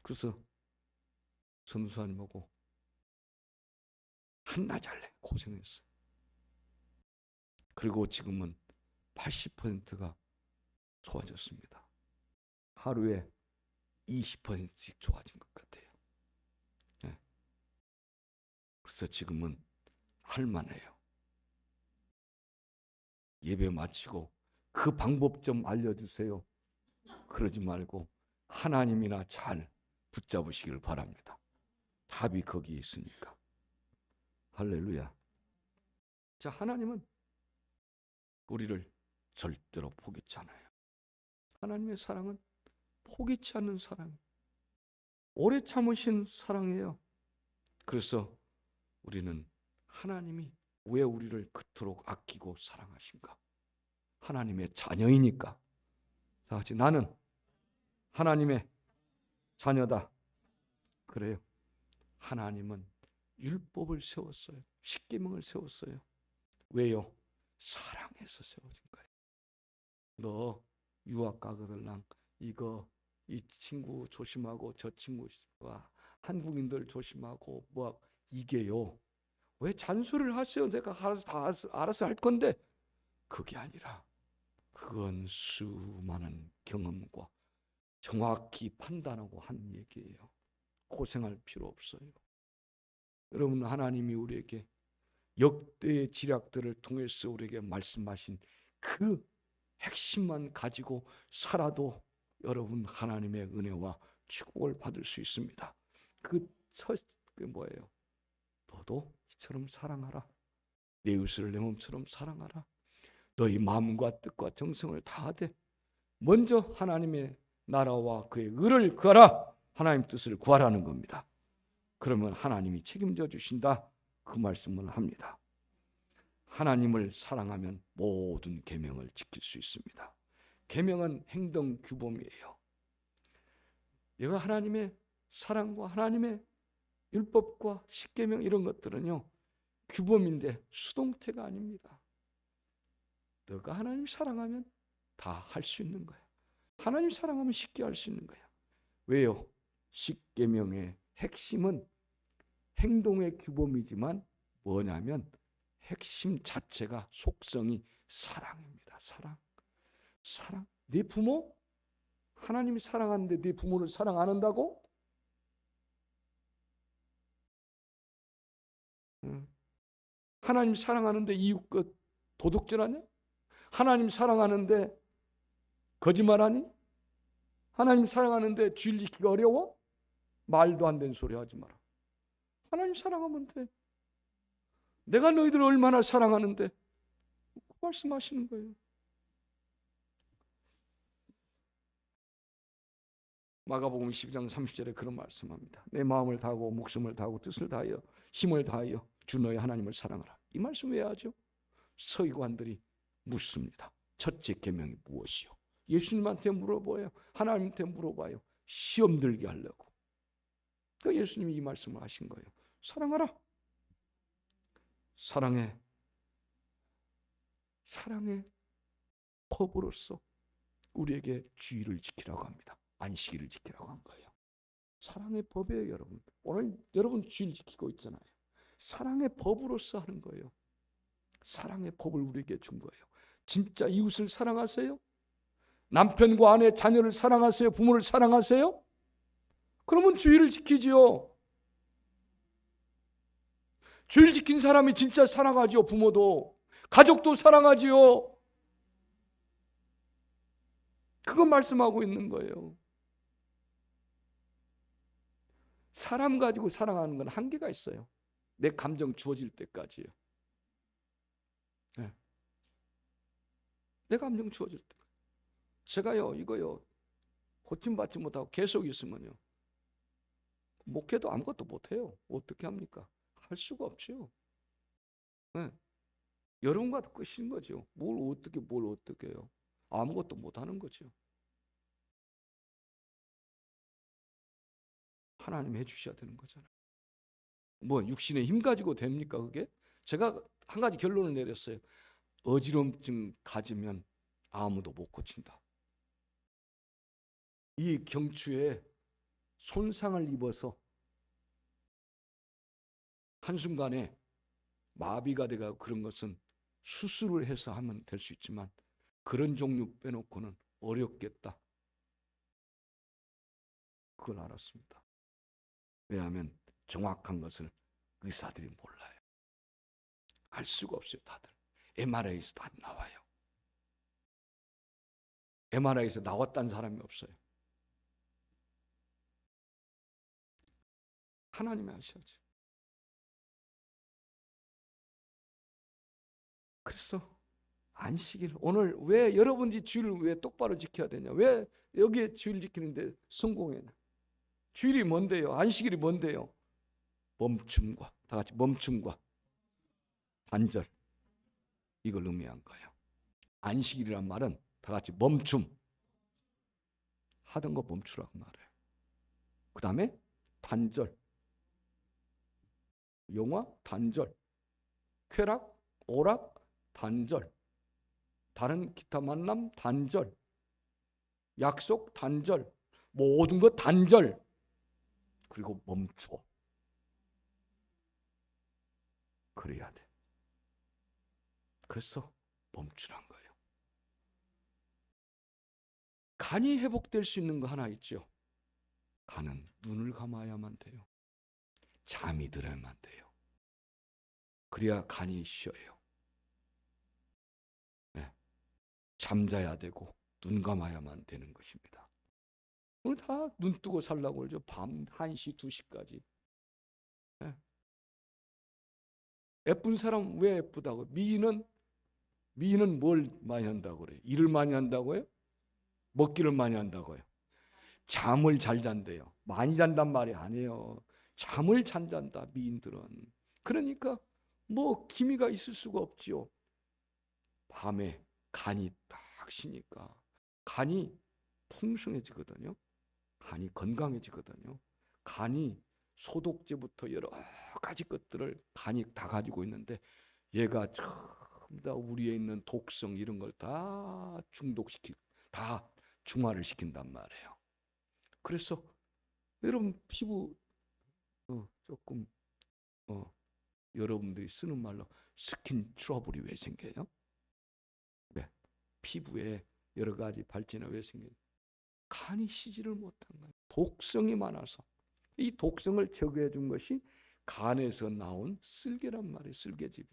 그래서 전도사님하고 한나절래 고생했어요. 그리고 지금은 80%가 좋아졌습니다. 하루에 20%씩 좋아진 것 같아요. 네. 그래서 지금은 할만해요. 예배 마치고 그 방법 좀 알려주세요. 그러지 말고 하나님이나 잘 붙잡으시길 바랍니다. 답이 거기에 있으니까. 할렐루야. 자, 하나님은 우리를 절대로 포기치 않아요. 하나님의 사랑은 포기치 않는 사랑, 오래 참으신 사랑이에요. 그래서 우리는 하나님이 왜 우리를 그토록 아끼고 사랑하신가? 하나님의 자녀이니까. 다 같이 나는 하나님의 자녀다. 그래요. 하나님은 율법을 세웠어요. 십계명을 세웠어요. 왜요? 사랑해서 세워진 거예요. 너 유학 가거들랑 이 친구 조심하고 저 친구와 한국인들 조심하고 이게요. 왜 잔소리를 하세요? 내가 알아서 할 건데. 그게 아니라 그건 수많은 경험과 정확히 판단하고 한 얘기예요. 고생할 필요 없어요. 여러분, 하나님이 우리에게 역대의 지략들을 통해서 우리에게 말씀하신 그 핵심만 가지고 살아도 여러분 하나님의 은혜와 축복을 받을 수 있습니다. 그게 뭐예요? 너도 이처럼 사랑하라. 내 이웃을 내 몸처럼 사랑하라. 너희 마음과 뜻과 정성을 다하되 먼저 하나님의 나라와 그의 의를 구하라. 하나님 뜻을 구하라는 겁니다. 그러면 하나님이 책임져 주신다. 그 말씀을 합니다. 하나님을 사랑하면 모든 계명을 지킬 수 있습니다. 계명은 행동 규범이에요. 내가 하나님의 사랑과 하나님의 율법과 십계명 이런 것들은요 규범인데 수동태가 아닙니다. 너가 하나님 사랑하면 다 할 수 있는 거예요. 하나님 사랑하면 쉽게 할 수 있는 거예요. 왜요? 십계명의 핵심은 행동의 규범이지만 뭐냐면 핵심 자체가 속성이 사랑입니다. 사랑. 네 부모? 하나님이 사랑하는데 네 부모를 사랑 안 한다고? 하나님 사랑하는데 이웃 것 도둑질하냐? 하나님 사랑하는데 거짓말하니? 하나님 사랑하는데 주일 지키기가 어려워? 말도 안 되는 소리 하지 마라. 하나님 사랑하면 돼. 내가 너희들을 얼마나 사랑하는데 그 말씀하시는 거예요. 마가복음 12장 30절에 그런 말씀합니다. 내 마음을 다하고 목숨을 다하고 뜻을 다하여 힘을 다하여 주 너희 하나님을 사랑하라. 이 말씀 왜 하죠? 서기관들이 묻습니다. 첫째 계명이 무엇이요? 예수님한테 물어봐요. 하나님한테 물어봐요. 시험 들게 하려고. 그러니까 예수님이 이 말씀을 하신 거예요. 사랑하라. 사랑해. 사랑의 법으로서 우리에게 주의를 지키라고 합니다. 안식일을 지키라고 한 거예요. 사랑의 법이에요, 여러분. 오늘 여러분 주의를 지키고 있잖아요. 사랑의 법으로서 하는 거예요. 사랑의 법을 우리에게 준 거예요. 진짜 이웃을 사랑하세요? 남편과 아내, 자녀를 사랑하세요? 부모를 사랑하세요? 그러면 주의를 지키지요. 주의를 지킨 사람이 진짜 사랑하지요. 부모도, 가족도 사랑하지요. 그거 말씀하고 있는 거예요. 사람 가지고 사랑하는 건 한계가 있어요. 내 감정 주어질 때까지요. 네. 내 감정 주어질 때. 제가요, 이거요, 고침받지 못하고 계속 있으면요, 목회도 아무것도 못해요. 어떻게 합니까? 할 수가 없죠. 네. 여러분과 끝인 거죠. 뭘 어떻게 해요? 아무것도 못하는 거죠. 하나님 해주셔야 되는 거잖아요. 뭐 육신의 힘 가지고 됩니까 그게? 제가 한 가지 결론을 내렸어요. 어지럼증 가지면 아무도 못 고친다. 이 경추에 손상을 입어서 한순간에 마비가 돼가 그런 것은 수술을 해서 하면 될 수 있지만 그런 종류 빼놓고는 어렵겠다. 그걸 알았습니다. 왜냐하면 정확한 것을 의사들이 몰라요. 알 수가 없어요. 다들. MRI에서도 안 나와요. MRI에서 나왔다는 사람이 없어요. 하나님이 하셔야죠. 그래서 안식일, 오늘 왜 여러분이 주일을 왜 똑바로 지켜야 되냐? 왜 여기에 주일 지키는데 성공했냐? 주일이 뭔데요? 안식일이 뭔데요? 멈춤과, 다 같이 멈춤과 단절, 이걸 의미한 거예요. 안식일이란 말은 다 같이 멈춤, 하던 거 멈추라고 말해요. 그 다음에 단절, 영화 단절, 쾌락, 오락 단절, 다른 기타 만남 단절, 약속 단절, 모든 것 단절, 그리고 멈추어. 그래야 돼. 그래서 멈추란 거예요. 간이 회복될 수 있는 거 하나 있죠. 간은 눈을 감아야만 돼요. 잠이 들어야만 돼요. 그래야 간이 쉬어요. 네. 잠자야 되고 눈 감아야만 되는 것입니다. 오늘 다 눈 뜨고 살라고 그러죠. 밤 1시, 2시까지. 네. 예쁜 사람 왜 예쁘다고? 미인은 뭘 많이 한다고 그래요? 일을 많이 한다고요? 먹기를 많이 한다고요? 잠을 잘 잔대요. 많이 잔단 말이 아니에요. 잠을 잘 잔다, 미인들은. 그러니까 뭐 기미가 있을 수가 없지요. 밤에 간이 딱 쉬니까 간이 풍성해지거든요. 간이 건강해지거든요. 간이 소독제부터 여러 가지 것들을 간이 다 가지고 있는데 얘가 전부 다 우리에 있는 독성 이런 걸 다 다 중화를 시킨단 말이에요. 그래서 여러분 피부 조금 여러분들이 쓰는 말로 스킨 트러블이 왜 생겨요? 네. 피부에 여러 가지 발진이 왜 생겨요? 간이 쉬지를 못한 거예요. 독성이 많아서. 이 독성을 제거해 준 것이 간에서 나온 쓸개란 말이에요. 쓸개즙이.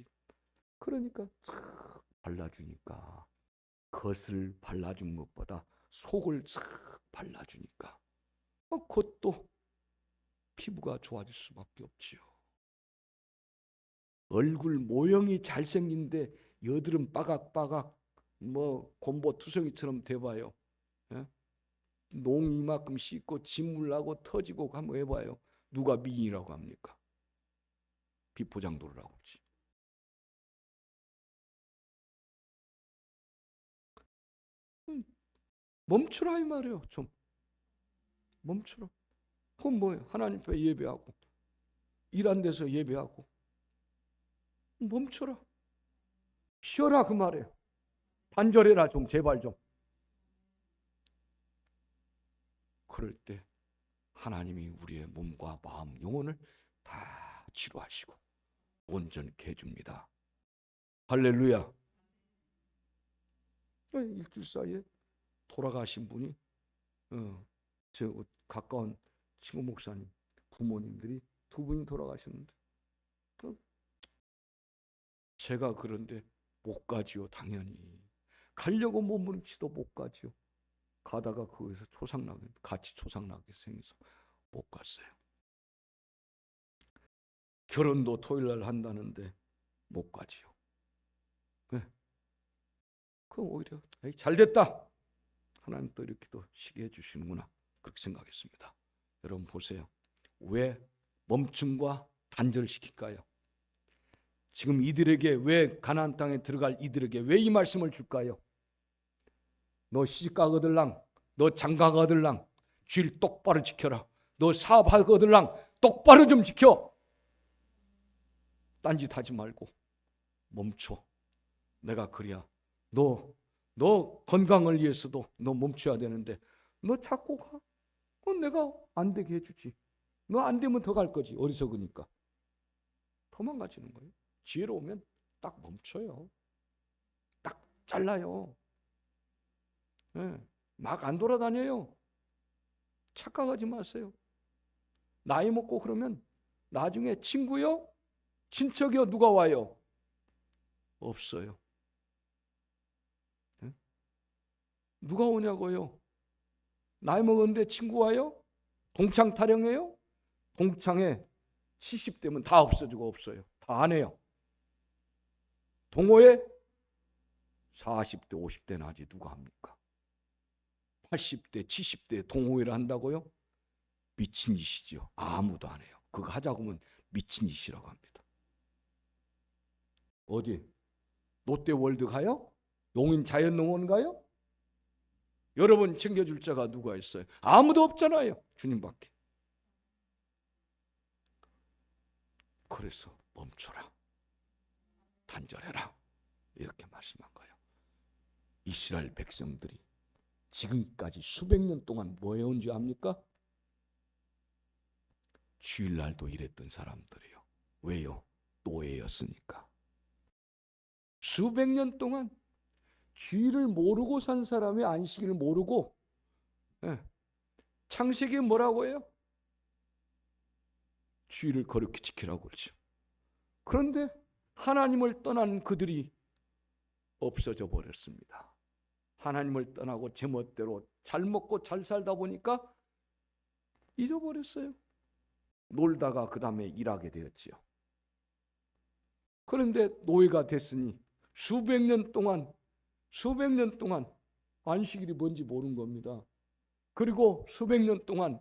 그러니까 싹 발라주니까 겉을 발라준 것보다 속을 싹 발라주니까 그것도 피부가 좋아질 수밖에 없지요. 얼굴 모형이 잘생긴데 여드름 빠각빠각 뭐 곰보투성이처럼 돼봐요. 예? 농 이만큼 씻고 진물 나고 터지고 한번 해봐요. 누가 미인이라고 합니까? 비포장도를 하고 있지. 멈추라 이 말이에요. 좀 멈추라. 그건 뭐예요? 하나님 앞에 예배하고 일한 데서 예배하고 멈춰라. 쉬어라 그 말이에요. 단절해라 좀, 제발 좀. 그럴 때 하나님이 우리의 몸과 마음, 영혼을 다 치료하시고 온전케 해줍니다. 할렐루야. 일주일 사이에 돌아가신 분이 저 가까운 친구 목사님 부모님들이 두 분이 돌아가셨는데 제가 그런데 못 가지요. 당연히 가려고 몸부림치도 못 가지요. 가다가 거기서 초상나게 같이 초상나게 생겨서 못 갔어요. 결혼도 토요일날 한다는데 못 가지요. 네. 그럼 오히려 잘 됐다. 하나님 또 이렇게 또 쉬게 해주시는구나, 그렇게 생각했습니다. 여러분 보세요. 왜 멈춤과 단절을 시킬까요? 지금 이들에게, 왜 가나안 땅에 들어갈 이들에게 왜 이 말씀을 줄까요? 너 시집가거들랑, 너 장가가거들랑 주일 똑바로 지켜라. 너 사업하거들랑 똑바로 좀 지켜. 딴짓 하지 말고 멈춰. 내가 그래야 너 건강을 위해서도 너 멈춰야 되는데 너 자꾸 가? 그건 내가 안 되게 해주지. 너 안 되면 더 갈 거지. 어리석으니까. 도망가지는 거예요. 지혜로우면 딱 멈춰요. 딱 잘라요. 네. 막 안 돌아다녀요. 착각하지 마세요. 나이 먹고 그러면 나중에 친구요? 친척이요? 누가 와요? 없어요. 네? 누가 오냐고요? 나이 먹었는데 친구 와요? 동창 타령해요? 동창에 70대면 다 없어지고 없어요. 다 안 해요. 동호회 40대 50대 나지 누가 합니까? 80대 70대 동호회를 한다고요? 미친 짓이죠. 아무도 안 해요. 그거 하자고 하면 미친 짓이라고 합니다. 어디? 롯데월드 가요? 용인 자연농원 가요? 여러분 챙겨줄 자가 누가 있어요? 아무도 없잖아요. 주님밖에. 그래서 멈춰라. 단절해라. 이렇게 말씀한 거예요. 이스라엘 백성들이 지금까지 수백 년 동안 뭐 해온 줄 압니까? 주일날도 일했던 사람들이요. 왜요? 노예였으니까. 수백 년 동안 주일을 모르고 산 사람이 안식일을 모르고, 창세기에 뭐라고 해요? 주일을 거룩히 지키라고 그러죠. 그런데 하나님을 떠난 그들이 없어져 버렸습니다. 하나님을 떠나고 제멋대로 잘 먹고 잘 살다 보니까 잊어버렸어요. 놀다가 그 다음에 일하게 되었지요. 그런데 노예가 됐으니 수백 년 동안 안식일이 뭔지 모르는 겁니다. 그리고 수백 년 동안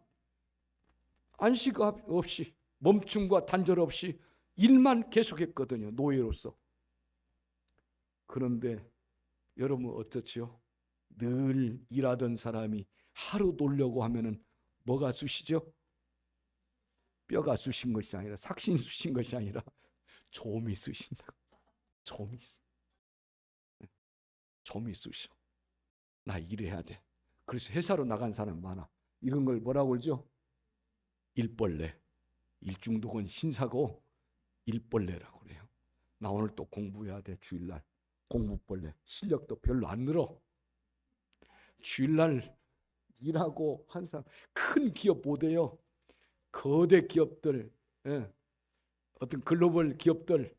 안식 없이, 멈춤과 단절 없이 일만 계속했거든요. 노예로서. 그런데 여러분 어떻지요? 늘 일하던 사람이 하루 놀려고 하면은 뭐가 쑤시죠? 뼈가 쑤신 것이 아니라, 삭신이 쑤신 것이 아니라 좀이 쑤신다. 좀이 쑤셔. 나 일해야 돼. 그래서 회사로 나간 사람 많아. 이런 걸 뭐라고 그러죠? 일벌레. 일중독은 신사고 일벌레라고 그래요. 나 오늘 또 공부해야 돼. 주일날 공부벌레. 실력도 별로 안 늘어. 주일날 일하고 한 사람, 큰 기업 못 해요. 거대 기업들, 어떤 글로벌 기업들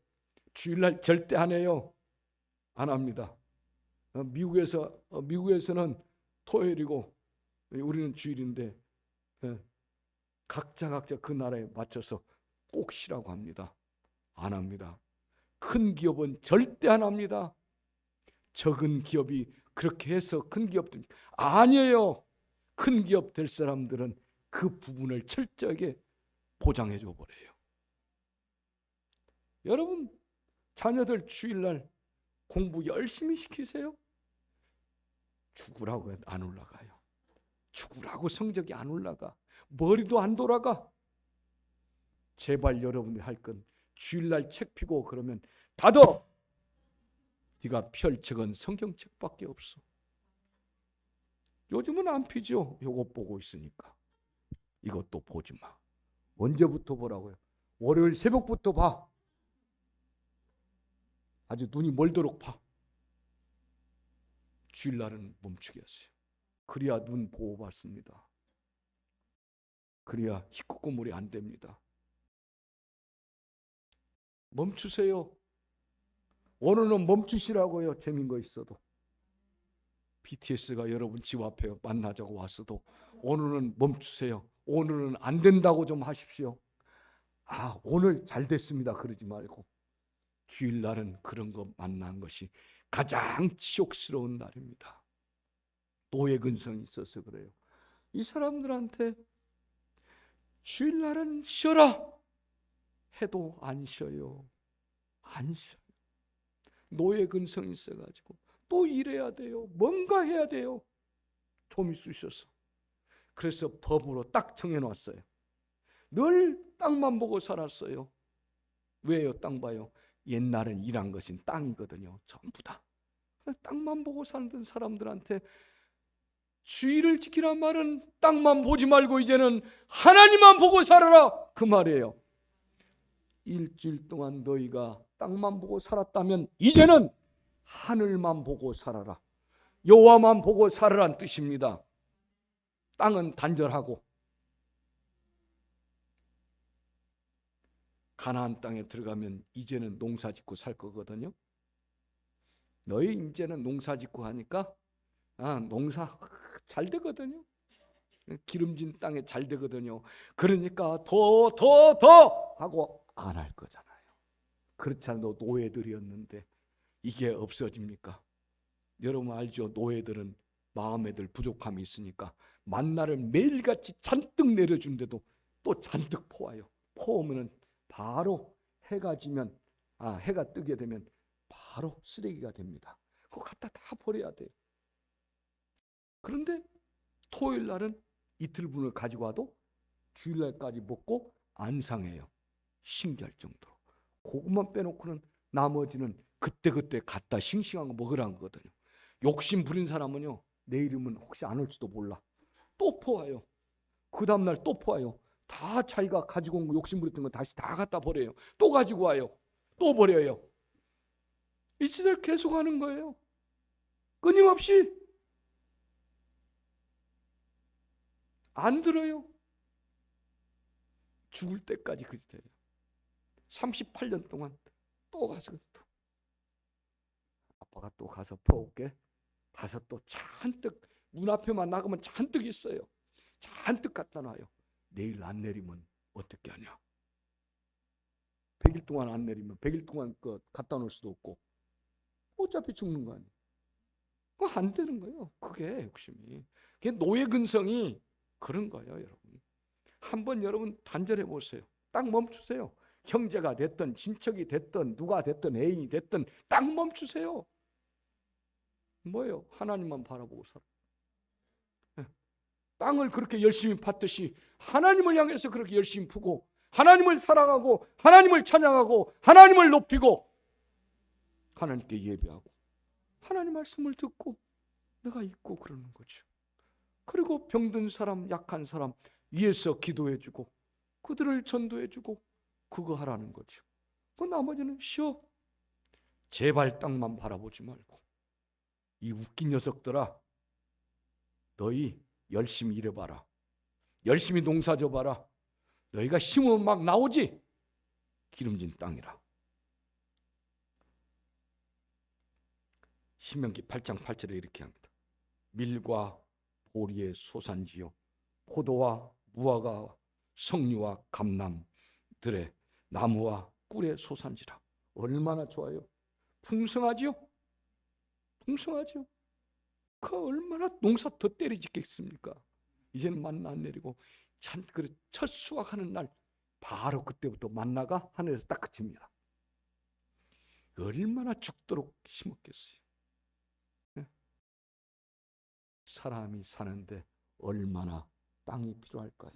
주일날 절대 안 해요. 안 합니다. 미국에서는 토요일이고 우리는 주일인데, 각자 그 나라에 맞춰서 꼭 쉬라고 합니다. 안 합니다. 큰 기업은 절대 안 합니다. 적은 기업이 그렇게 해서 큰 기업들 아니에요. 큰 기업 될 사람들은 그 부분을 철저하게 보장해 줘 버려요. 여러분 자녀들 주일날 공부 열심히 시키세요. 죽으라고 안 올라가요. 죽으라고 성적이 안 올라가. 머리도 안 돌아가. 제발 여러분이 할 건 주일날 책 피고 그러면 닫어. 네가 펼쳐건 성경책밖에 없어. 요즘은 안 피죠. 요거 보고 있으니까. 이것도 보지 마. 언제부터 보라고요? 월요일 새벽부터 봐. 아주 눈이 멀도록 봐. 주일날은 멈추게 하세요. 그래야 눈 보호받습니다. 그래야 희극고물이 안 됩니다. 멈추세요. 오늘은 멈추시라고요. 재밌는 거 있어도. BTS가 여러분 집 앞에 만나자고 왔어도 오늘은 멈추세요. 오늘은 안 된다고 좀 하십시오. 아, 오늘 잘 됐습니다. 그러지 말고. 주일날은 그런 거 만난 것이 가장 치욕스러운 날입니다. 노예 근성이 있어서 그래요. 이 사람들한테 주일날은 쉬어라 해도 안 쉬어요. 안 쉬어요. 노예 근성이 있어가지고 또 일해야 돼요. 뭔가 해야 돼요. 좀이 쑤셔서. 그래서 법으로 딱 정해놨어요. 늘 땅만 보고 살았어요. 왜요? 땅 봐요. 옛날엔 일한 것은 땅이거든요. 전부 다. 땅만 보고 살던 사람들한테 주의를 지키란 말은 땅만 보지 말고 이제는 하나님만 보고 살아라 그 말이에요. 일주일 동안 너희가 땅만 보고 살았다면 이제는 하늘만 보고 살아라. 여호와만 보고 살으란 뜻입니다. 땅은 단절하고 가나안 땅에 들어가면 이제는 농사 짓고 살 거거든요. 너희 이제는 농사 짓고 하니까 농사 잘 되거든요. 기름진 땅에 잘 되거든요. 그러니까 더 하고 안 할 거잖아요. 그렇지 않아도 노예들이었는데 이게 없어집니까? 여러분 알죠? 노예들은 마음에들 부족함이 있으니까 만나를 매일같이 잔뜩 내려준데도 또 잔뜩 퍼와요. 퍼오면은 바로 해가 지면 해가 뜨게 되면 바로 쓰레기가 됩니다. 그거 갖다 다 버려야 돼요. 그런데 토요일 날은 이틀분을 가지고 와도 주일날까지 먹고 안 상해요. 신기할 정도로. 그것만 빼놓고는 나머지는 그때그때 갖다 싱싱한 거 먹으라는 거거든요. 욕심 부린 사람은요, 내일이면 혹시 안 올지도 몰라. 또 퍼와요. 그 다음날 또 퍼와요. 다 자기가 가지고 온 거 욕심 부렸던 거 다시 다 갖다 버려요. 또 가지고 와요. 또 버려요. 이 시절 계속 하는 거예요. 끊임없이. 안 들어요. 죽을 때까지 그 짓이에요. 38년 동안 또 가서 아빠가 또 가서 퍼올게. 가서 또 잔뜩 문 앞에만 나가면 잔뜩 있어요. 잔뜩 갖다 놔요. 내일 안 내리면 어떻게 하냐. 100일 동안 안 내리면 100일 동안 갖다 놓을 수도 없고 어차피 죽는 거 아니에요. 그거 안 되는 거예요. 그게 욕심이. 그게 노예 근성이 그런 거예요. 여러분. 한번 여러분 단절해 보세요. 딱 멈추세요. 형제가 됐든 친척이 됐든 누가 됐든 애인이 됐든 딱 멈추세요. 뭐예요? 하나님만 바라보고 살아. 땅을 그렇게 열심히 팠듯이 하나님을 향해서 그렇게 열심히 푸고 하나님을 사랑하고 하나님을 찬양하고 하나님을 높이고 하나님께 예배하고 하나님 말씀을 듣고 내가 있고 그러는 거죠. 그리고 병든 사람, 약한 사람 위에서 기도해주고 그들을 전도해주고 그거 하라는 거죠. 그 나머지는 쉬어. 제발 땅만 바라보지 말고. 이 웃긴 녀석들아, 너희 열심히 일해봐라. 열심히 농사 져봐라. 너희가 심으면 막 나오지. 기름진 땅이라. 신명기 8장 8절에 이렇게 합니다. 밀과 보리의 소산지요 포도와 무화과 석류와 감람들의 나무와 꿀의 소산지라. 얼마나 좋아요. 풍성하지요. 풍성하지요. 그 얼마나 농사 더 때리짓겠습니까? 이제는 만나 안 내리고 참 첫 수확하는 날 바로 그때부터 만나가 하늘에서 딱 그칩니다. 얼마나 죽도록 심었겠어요. 네? 사람이 사는데 얼마나 땅이 필요할까요?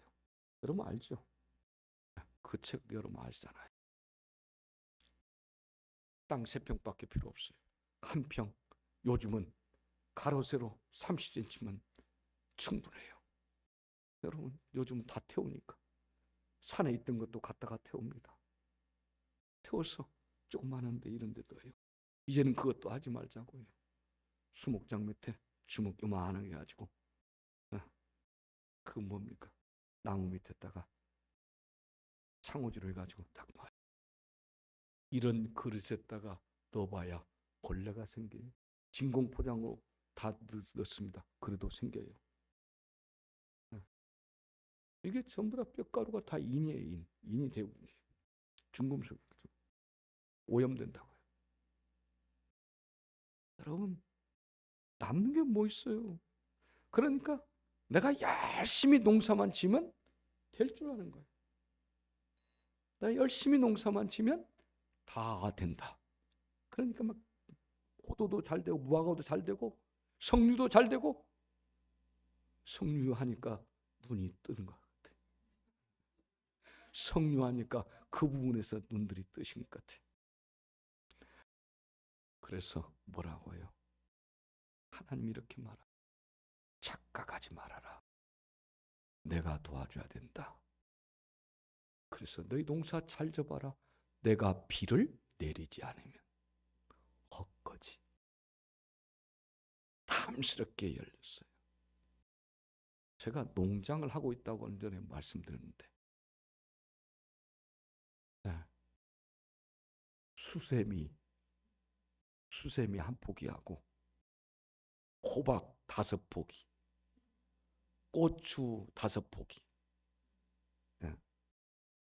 여러분 알죠? 그 책 여러분 아시잖아요. 땅 3평밖에 필요 없어요. 한 평. 요즘은 가로 세로 30cm면 충분해요. 여러분, 요즘 다 태우니까. 산에 있던 것도 갖다가 태웁니다. 태워서 조그마한데 이런 데도요. 이제는 그것도 하지 말자고요. 수목장 밑에 주먹 요만하게 가지고 그 뭡니까? 나무 밑에다가 창호지를 해가지고 딱 놔요. 이런 그릇에다가 넣어봐야 벌레가 생겨요. 진공 포장으로 다 넣습니다. 그래도 생겨요. 이게 전부 다 뼈가루가 다 인이에요. 인이 대부분이에요. 중금속 오염된다고요. 여러분, 남는 게 뭐 있어요? 그러니까 내가 열심히 농사만 지면 될 줄 아는 거예요. 내가 열심히 농사만 지면 다 된다. 그러니까 막 포도도 잘 되고 무화과도 잘 되고 석류도 잘 되고, 석류하니까 눈이 뜨는 것 같아. 석류하니까 그 부분에서 눈들이 뜨신 것 같아. 그래서 뭐라고요? 하나님이 이렇게 말하. 착각하지 말아라. 내가 도와줘야 된다. 그래서 너희 농사 잘 져봐라. 내가 비를 내리지 않으면 헛거지. 탐스럽게 열렸어요. 제가 농장을 하고 있다고 얼마 전에 말씀드렸는데, 수세미 한 포기하고 호박 5포기, 고추 5포기,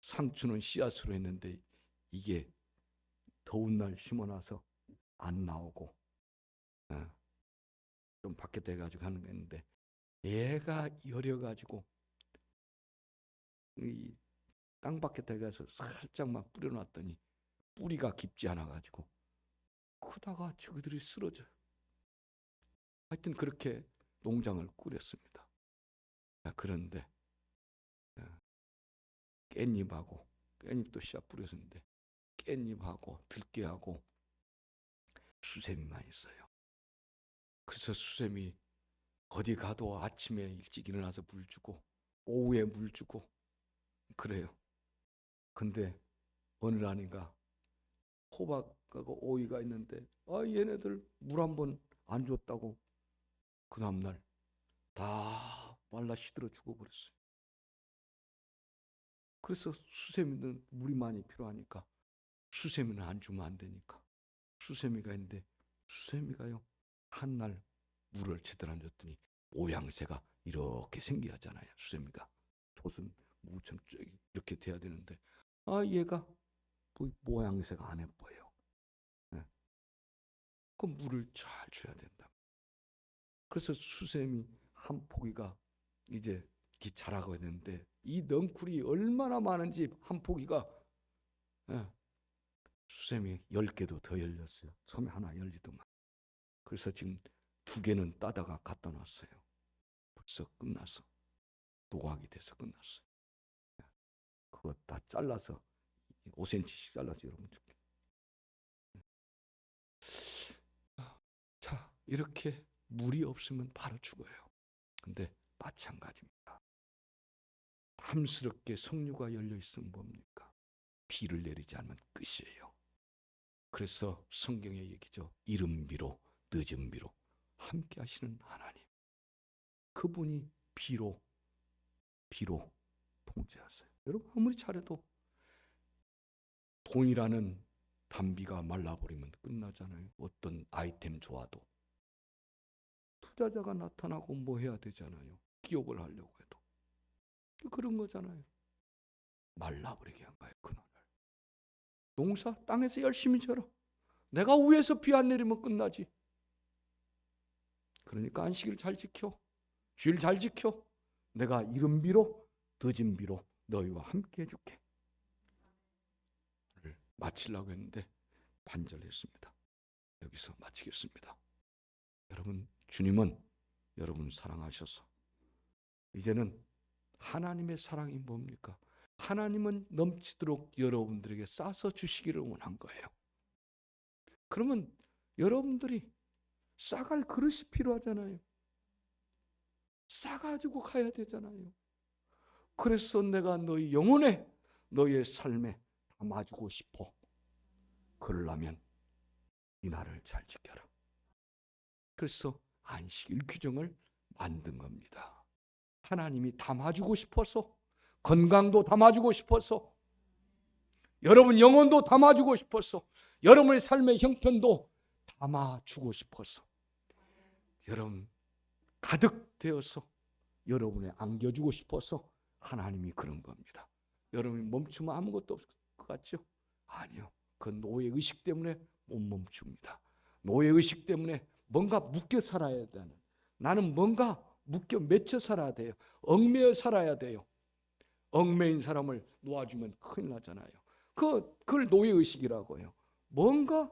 상추는 씨앗으로 했는데 이게 더운 날 심어놔서 안 나오고 좀 밖에 대가지고 하는 거 있는데, 얘가 여려가지고 이 땅밖에 대가서 살짝만 뿌려놨더니 뿌리가 깊지 않아가지고 크다가 저기들이 쓰러져요. 하여튼 그렇게 농장을 꾸렸습니다. 그런데 깻잎도 씨앗 뿌렸는데 깻잎하고 들깨하고 수세미만 있어요. 그래서 수세미 어디 가도 아침에 일찍 일어나서 물 주고 오후에 물 주고 그래요. 근데 어느 날인가 호박하고 오이가 있는데 얘네들 물 한 번 안 줬다고 그 다음날 다 말라 시들어 죽어버렸어요. 그래서 수세미는 물이 많이 필요하니까 수세미는 안 주면 안 되니까 수세미가 있는데, 수세미가요 한날 물을 제대로 안 줬더니 모양새가 이렇게 생겨야잖아요. 수세미가 톳은 무처럼 이렇게 돼야 되는데 얘가 모양새가 안 예뻐요. 그 물을 잘 줘야 된다. 그래서 수세미 한 포기가 이제 이렇게 자라고 했는데 이 넝쿨이 얼마나 많은지 한 포기가 수세미 10개도 더 열렸어요. 처음에 하나 열리더만. 그래서 지금 2개는 따다가 갖다 놨어요. 벌써 끝났어. 노각이 돼서 끝났어요. 그거 다 잘라서 5cm씩 잘라서 여러분 줄게. 자, 이렇게 물이 없으면 바로 죽어요. 근데 마찬가지입니다. 탐스럽게 석류가 열려 있으면 뭡니까? 비를 내리지 않으면 끝이에요. 그래서 성경에 얘기죠. 이른 비로 늦은 비로 함께 하시는 하나님. 그분이 비로 통제하세요. 여러분 아무리 잘해도 돈이라는 단비가 말라버리면 끝나잖아요. 어떤 아이템 좋아도 투자자가 나타나고 뭐 해야 되잖아요. 기업을 하려고 해도 그런 거잖아요. 말라버리게 한 거예요. 그날을. 농사 땅에서 열심히 져라. 내가 위에서 비 안 내리면 끝나지. 그러니까 안식일 잘 지켜. 주일 잘 지켜. 내가 이른 비로 늦은 비로 너희와 함께 해줄게. 마치려고 했는데 반절했습니다. 여기서 마치겠습니다. 여러분, 주님은 여러분 사랑하셔서 이제는 하나님의 사랑이 뭡니까? 하나님은 넘치도록 여러분들에게 싸서 주시기를 원한 거예요. 그러면 여러분들이 싸갈 그릇이 필요하잖아요. 싸가지고 가야 되잖아요. 그래서 내가 너희 영혼에, 너희의 삶에 담아주고 싶어. 그러려면 이 날을 잘 지켜라. 그래서 안식일 규정을 만든 겁니다. 하나님이 담아주고 싶어서, 건강도 담아주고 싶어서, 여러분 영혼도 담아주고 싶어서, 여러분의 삶의 형편도 담아주고 싶어서, 여러분 가득 되어서 여러분에 안겨주고 싶어서 하나님이 그런 겁니다. 여러분이 멈추면 아무것도 없을 것 같죠? 아니요. 그 노예의식 때문에 못 멈춥니다. 노예의식 때문에 뭔가 묶여 살아야 되는, 나는 뭔가 묶여 맺혀 살아야 돼요. 얽매여 살아야 돼요. 얽매인 사람을 놓아주면 큰일 나잖아요. 그걸 노예의식이라고 해요. 뭔가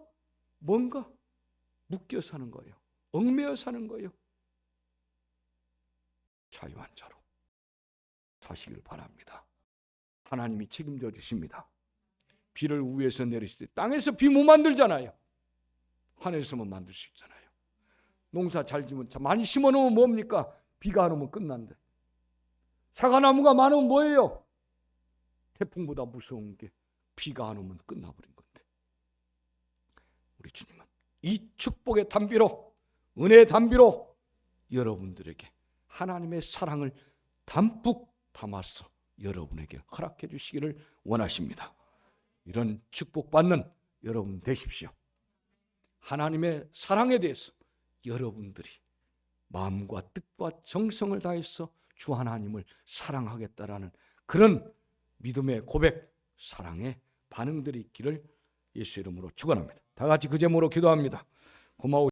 묶여 사는 거예요. 얽매여 사는 거예요. 자유한 자로 사시길 바랍니다. 하나님이 책임져 주십니다. 비를 위에서 내리실 때 땅에서 비 못 만들잖아요. 하늘에서만 만들 수 있잖아요. 농사 잘 지면 많이 심어놓으면 뭡니까? 비가 안 오면 끝난대. 사과나무가 많으면 뭐예요? 태풍보다 무서운 게 비가 안 오면 끝나버린 건데, 우리 주님은 이 축복의 담비로, 은혜의 담비로 여러분들에게 하나님의 사랑을 담뿍 담아서 여러분에게 허락해 주시기를 원하십니다. 이런 축복받는 여러분 되십시오. 하나님의 사랑에 대해서 여러분들이 마음과 뜻과 정성을 다해서 주 하나님을 사랑하겠다라는 그런 믿음의 고백, 사랑의 반응들이 있기를 예수 이름으로 축원합니다. 다 같이 그 제목으로 기도합니다. 고마워.